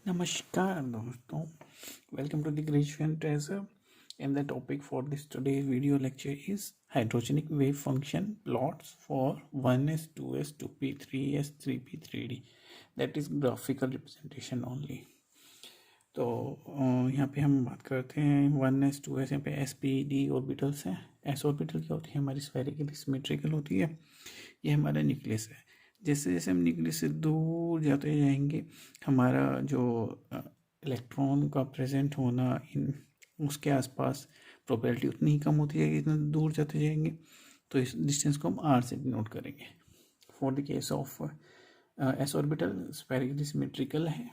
Namaskar दोस्तों, welcome to the Graduation Treasure, and the topic for this today's video lecture is hydrogenic wave function plots for 1s, 2s, 2p, 3s, 3p, 3d, that is graphical representation only. तो यहाँ पे हम बात करते हैं 1s, 2s, यहाँ पे s, p, d orbitals हैं। s ऑर्बिटल क्या होती है? हमारी स्फेरिकल सिमेट्रिकल होती है। ये हमारा न्यूक्लियस है। जैसे जैसे हम न्यूक्लियस से दूर जाते जाएंगे, हमारा जो इलेक्ट्रॉन का प्रेजेंट होना इन उसके आसपास प्रोबेबिलिटी उतनी ही कम होती जाएगी जितना दूर जाते जाएंगे। तो इस डिस्टेंस को हम आर से डिनोट करेंगे। For the case of S orbital spherically symmetrical है।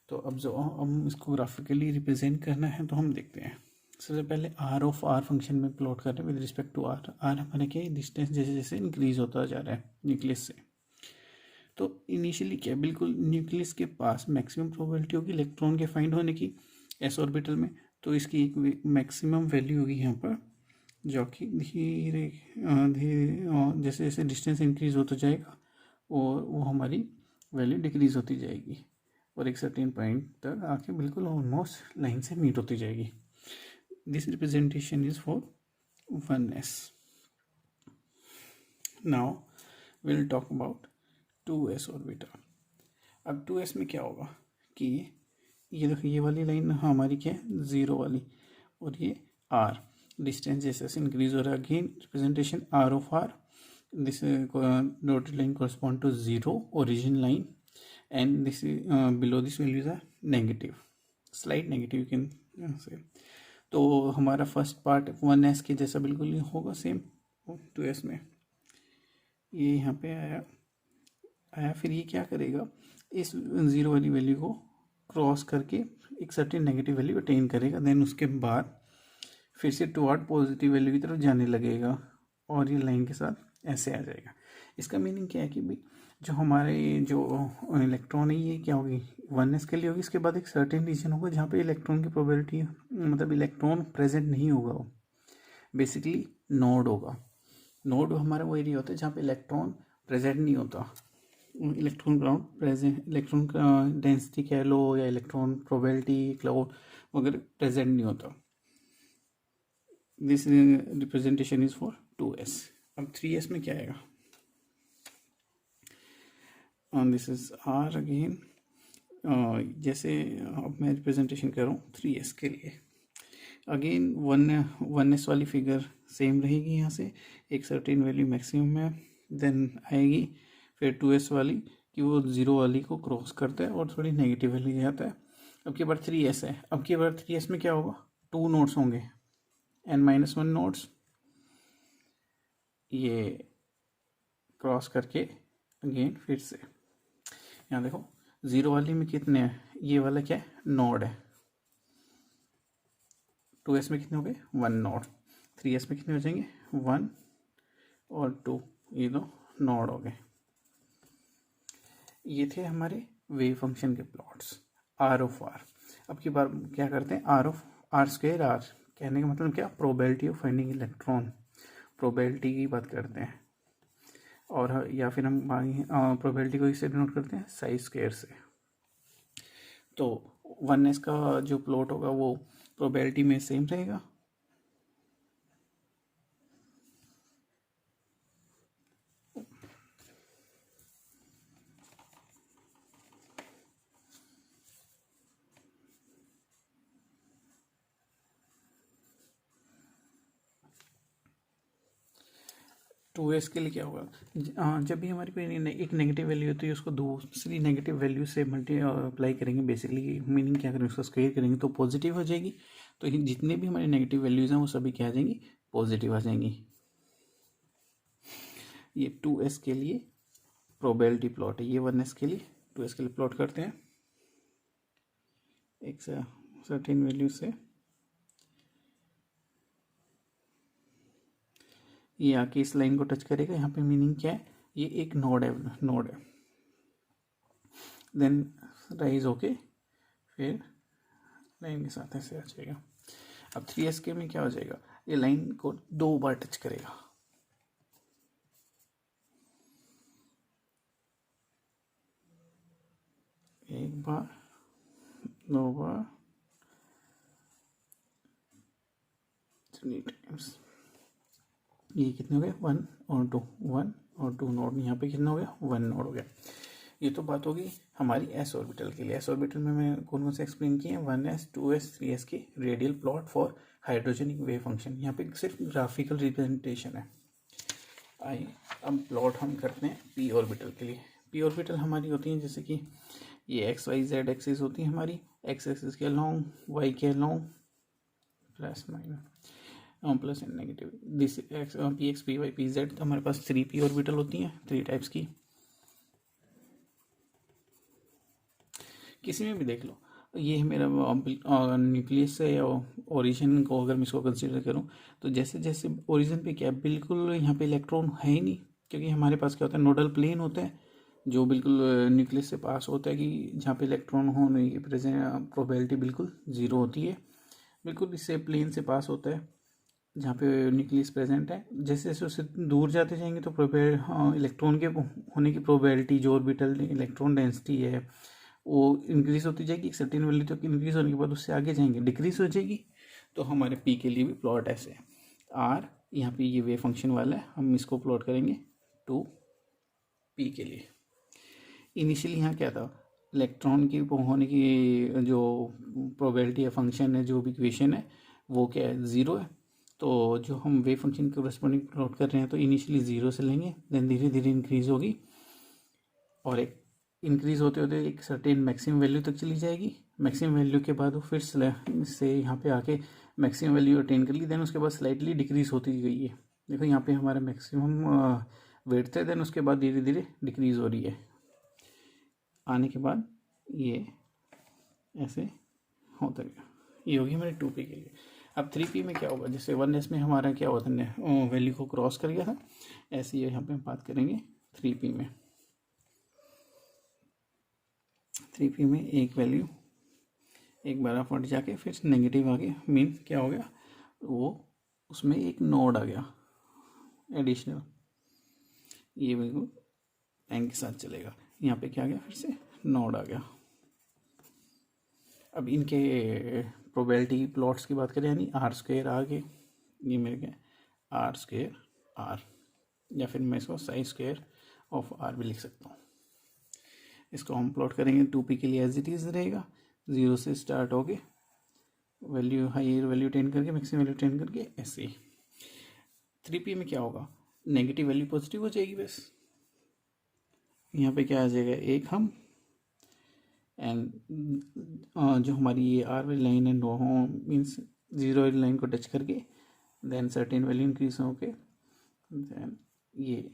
तो अब जो हम इसको ग्राफिकली रिप्रेजेंट करना है तो हम देखते हैं। सबसे पहले आर ऑफ आर फंक्शन में प्लॉट कर रहे हैं with respect to R. R हमारे क्या डिस्टेंस जैसे जैसे इंक्रीज होता जा रहा है न्यूक्लियस से। तो इनिशियली क्या बिल्कुल न्यूक्लियस के पास मैक्सिमम प्रोबेबिलिटी होगी इलेक्ट्रॉन के फाइंड होने की एस ऑर्बिटल में। तो इसकी एक मैक्सिमम वैल्यू होगी यहाँ पर, जो कि धीरे धीरे जैसे जैसे डिस्टेंस इंक्रीज होता जाएगा और वो हमारी वैल्यू डिक्रीज होती जाएगी और एक सर्टेन पॉइंट तक आके बिल्कुल ऑलमोस्ट लाइन से मीट होती जाएगी। This representation is for 1s। Now will talk about 2s orbital. अब 2s में क्या होगा कि ये देखो, ये वाली लाइन हमारी क्या है, जीरो वाली, और ये r डिस्टेंस जैसे जैसे इंक्रीज हो रहा है। Again representation r of r, this dotted line correspond to zero origin line, and this below this values are negative, slight negative you can say. तो हमारा फर्स्ट पार्ट 1s के जैसा बिल्कुल ही होगा सेम 2s में। ये यहाँ पे आया फिर ये क्या करेगा, इस ज़ीरो वाली वैल्यू को क्रॉस करके एक सर्टेन नेगेटिव वैल्यू अटेन करेगा। देन उसके बाद फिर से टुवर्ड पॉजिटिव वैल्यू की तरफ जाने लगेगा और ये लाइन के साथ ऐसे आ जाएगा। इसका मीनिंग क्या है कि भाई जो हमारे जो इलेक्ट्रॉन है ये क्या होगी, 1s के लिए होगी। इसके बाद एक सर्टेन रीजन होगा जहाँ पे इलेक्ट्रॉन की प्रोबेबिलिटी, मतलब इलेक्ट्रॉन प्रेजेंट नहीं होगा, वो बेसिकली नोड होगा। नोड हमारा वो एरिया होता है जहाँ पे इलेक्ट्रॉन प्रेजेंट नहीं होता। Electron ground present, electron density कह लो या इलेक्ट्रॉन प्रोबेबिलिटी क्लाउड वगैरह प्रेजेंट नहीं होता। This representation is for 2s। अब 3s में क्या आएगा, दिस इज r अगेन। जैसे अब मैं रिप्रेजेंटेशन कर रहा हूँ 3s के लिए। अगेन 1s वाली फिगर सेम रहेगी, यहाँ से एक सर्टेन वैल्यू मैक्सिमम है, देन आएगी फिर 2s वाली कि वो जीरो वाली को क्रॉस करता है और थोड़ी नेगेटिव वैल्यू जाता है। अब की बार 3s है। अब की बार 3s में क्या होगा, 2 नोड्स होंगे, n-1 नोड्स, ये क्रॉस करके अगेन फिर से यहाँ देखो जीरो वाली में कितने हैं, ये वाला क्या है, नोड है। 2s में कितने हो गए, 1 नोड। 3s में कितने हो जाएंगे, 1 और 2, ये दो नोड हो गए। ये थे हमारे वेव फंक्शन के प्लॉट्स आर ऑफ आर। अब की बार क्या करते हैं, R of R square R, कहने का मतलब क्या, probability of finding electron, probability की बात करते हैं। और या फिर हम प्रोबेबिलिटी को इससे डिनोट करते हैं साइज स्क्वायर से। तो 1s का जो प्लॉट होगा वो प्रोबेबिलिटी में सेम रहेगा। टू एस के लिए क्या होगा, जब भी हमारी कोई एक नेगेटिव वैल्यू होती है उसको दूसरी नेगेटिव वैल्यू से अप्लाई करेंगे। बेसिकली मीनिंग क्या करेंगे, उसका स्क्वायर करेंगे तो पॉजिटिव हो जाएगी। तो जितने भी हमारी नेगेटिव वैल्यूज़ हैं वो सभी क्या आ जाएंगी, पॉजिटिव आ जाएंगी। ये 2s के लिए प्रोबेबिलिटी प्लॉट है, ये 1s के लिए, 2s के लिए प्लॉट करते हैं एक सर्टेन वैल्यू से। ये आके इस लाइन को टच करेगा, यहाँ पे मीनिंग क्या है, ये एक नोड है। देन राइज होके फिर लाइन के साथ ऐसे आ जाएगा। अब 3s के में क्या हो जाएगा, ये लाइन को 2 बार टच करेगा, एक बार over 3 times। ये कितने हो गए 1 और 2, 1 और 2 नोड। यहाँ पे कितना हो गया 1 नोड हो गया। ये तो बात होगी हमारी एस ऑर्बिटल के लिए। एस ऑर्बिटल में मैं कौन कौन से एक्सप्लेन किए हैं 1s 2s 3s के radial plot for hydrogenic wave function. यहाँ पे सिर्फ ग्राफिकल रिप्रेजेंटेशन है। आइए अब प्लॉट हम करते हैं पी ऑर्बिटल के लिए। पी ऑर्बिटल हमारी होती हैं जैसे कि ये एक्स वाई जेड एक्सिस होती है हमारी, एक्स एक्सिस के अलोंग, वाई के along, plus minus plus and negative, this X P X P Y P Z. तो हमारे पास 3 पी ऑर्बिटल होती हैं, 3 टाइप्स की। किसी में भी देख लो, ये मेरा न्यूक्लियस से या ओरिजिन को अगर मैं इसको कंसीडर करूँ तो जैसे जैसे ओरिजिन पे क्या बिल्कुल यहाँ पे इलेक्ट्रॉन है ही नहीं, क्योंकि हमारे पास क्या होता है नोडल प्लेन होता है जो बिल्कुल न्यूक्लियस से पास होता है, कि जहाँ पे इलेक्ट्रॉन होने की प्रेजेंट प्रोबेबिलिटी बिल्कुल ज़ीरो होती है। बिल्कुल इससे प्लेन से पास होता है जहाँ पे न्यूक्लियस प्रेजेंट है। जैसे जैसे उससे दूर जाते जाएंगे तो इलेक्ट्रॉन के होने की प्रोबेबिलिटी, जो ऑर्बिटल इलेक्ट्रॉन डेंसिटी है वो इंक्रीज होती जाएगी। एक सर्टेन वैल्यू तक इंक्रीज होने के बाद उससे आगे जाएंगे डिक्रीज हो जाएगी। तो हमारे पी के लिए भी प्लॉट ऐसे है। आर यहाँ पे ये वेव फंक्शन वाला है, हम इसको प्लॉट करेंगे टू पी के लिए। इनिशियली यहाँ क्या था, इलेक्ट्रॉन की होने की जो प्रोबेबिलिटी है फंक्शन है, जो भी इक्वेशन है वो क्या है 0 है। तो जो हम वेव फंक्शन के कॉरेस्पॉन्डिंग प्लॉट कर रहे हैं तो इनिशियली 0 से लेंगे, देन धीरे धीरे इंक्रीज होगी और एक इंक्रीज होते होते एक सर्टेन मैक्सिमम वैल्यू तक चली जाएगी। मैक्सिमम वैल्यू के बाद वो फिर से यहाँ पे आके मैक्सिमम वैल्यू अटेन कर ली, देन उसके बाद स्लाइटली डिक्रीज होती गई है। देखो यहाँ पे हमारा मैक्सिमम वेट थे, देन उसके बाद धीरे धीरे डिक्रीज हो रही है। आने के बाद ये ऐसे होता गया। ये होगी हमारे 2p के लिए। अब 3p में क्या होगा, जैसे 1s में हमारा क्या होता है वैल्यू को क्रॉस कर गया था, ऐसे ही यहाँ पे हम बात करेंगे 3p में। 3p में एक वैल्यू एक बार फट जाके फिर नेगेटिव आ गया, मीन क्या हो गया वो उसमें एक नोड आ गया एडिशनल, ये बिल्कुल एंग के साथ चलेगा। यहाँ पे क्या आ गया फिर से नोड आ गया। अब इनके प्रोबेबिलिटी प्लॉट्स की बात करें, यानी आर स्क्वेयर आगे ये मेरे क्या आर स्क्वेयर आर, या फिर मैं इसको साई स्क्वेयर ऑफ आर भी लिख सकता हूँ। इसको हम प्लॉट करेंगे 2p के लिए एज इट इज़ रहेगा, 0 से स्टार्ट हो गए वैल्यू हायर वैल्यू टेन करके मैक्सिमम वैल्यू टेन करके ऐसे ही। 3p में क्या होगा, नेगेटिव वैल्यू पॉजिटिव हो जाएगी बस। यहाँ पे क्या आ जाएगा एक हम एंड जो हमारी ये आर वाली लाइन है नो मीन्स 0 वाली लाइन को टच करके देन सर्टेन वैल्यू इंक्रीज होके देन ये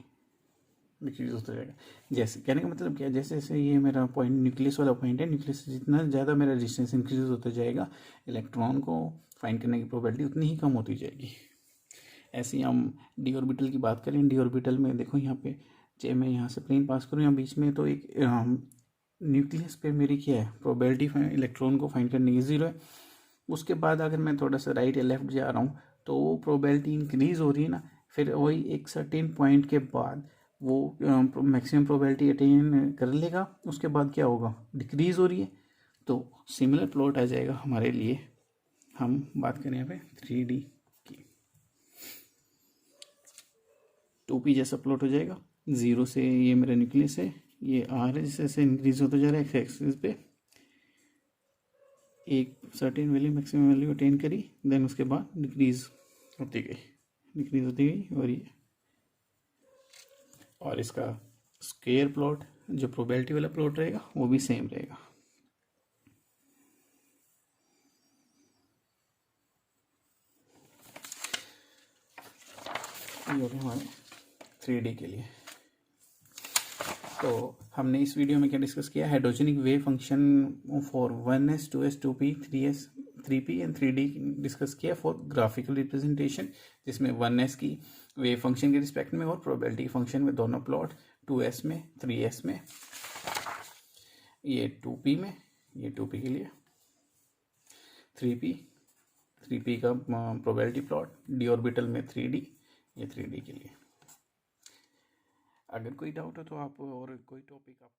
डिक्रीज होता जाएगा। जैसे कहने का मतलब क्या है, जैसे जैसे ये मेरा पॉइंट न्यूक्लियस वाला पॉइंट है, न्यूक्लियस से जितना ज़्यादा मेरा डिस्टेंस इंक्रीज होता जाएगा इलेक्ट्रॉन को फाइंड करने की प्रोबेबिलिटी उतनी ही कम होती जाएगी। ऐसे ही हम डी ऑर्बिटल की बात करें, डी ऑर्बिटल में देखो यहाँ पे चाहे मैं यहाँ से प्लेन पास करूँ या बीच में, तो एक न्यूक्लियस पे मेरी क्या है प्रोबेबिलिटी इलेक्ट्रॉन को फाइंड करने की 0 है। उसके बाद अगर मैं थोड़ा सा राइट या लेफ्ट जा रहा हूँ तो वो प्रोबेबिलिटी इंक्रीज हो रही है ना, फिर वही एक सर्टेन पॉइंट के बाद वो मैक्सिमम प्रोबेबिलिटी अटेन कर लेगा, उसके बाद क्या होगा डिक्रीज हो रही है। तो सिमिलर प्लॉट आ जाएगा हमारे लिए। हम बात करें यहाँ पे 3D की, 2p जैसा प्लॉट हो जाएगा। 0 से ये मेरा न्यूक्लियस है, ये आर है, जैसे जैसे इंक्रीज होता जा रहा है एक्स एक्सिस पे, एक certain value maximum value attain करी, देन उसके बाद डिक्रीज होती गई और ये और इसका स्क्वायर प्लॉट जो प्रोबेबिलिटी वाला प्लॉट रहेगा वो भी सेम रहेगा। ये हो गया हमारे 3D के लिए। तो हमने इस वीडियो में क्या डिस्कस किया, hydrogenic wave function for 1s 2s 2p 3s 3p and 3D discuss किया फॉर ग्राफिकल रिप्रेजेंटेशन, जिसमें 1s की वेव फंक्शन के रिस्पेक्ट में और प्रोबेबिलिटी फंक्शन में दोनों प्लॉट, 2s में 3s में, ये 2p में, ये 2p के लिए 3p का प्रोबेबिलिटी प्लॉट, डी ऑर्बिटल में 3D, ये 3D के लिए। अगर कोई डाउट हो तो आप और कोई टॉपिक आप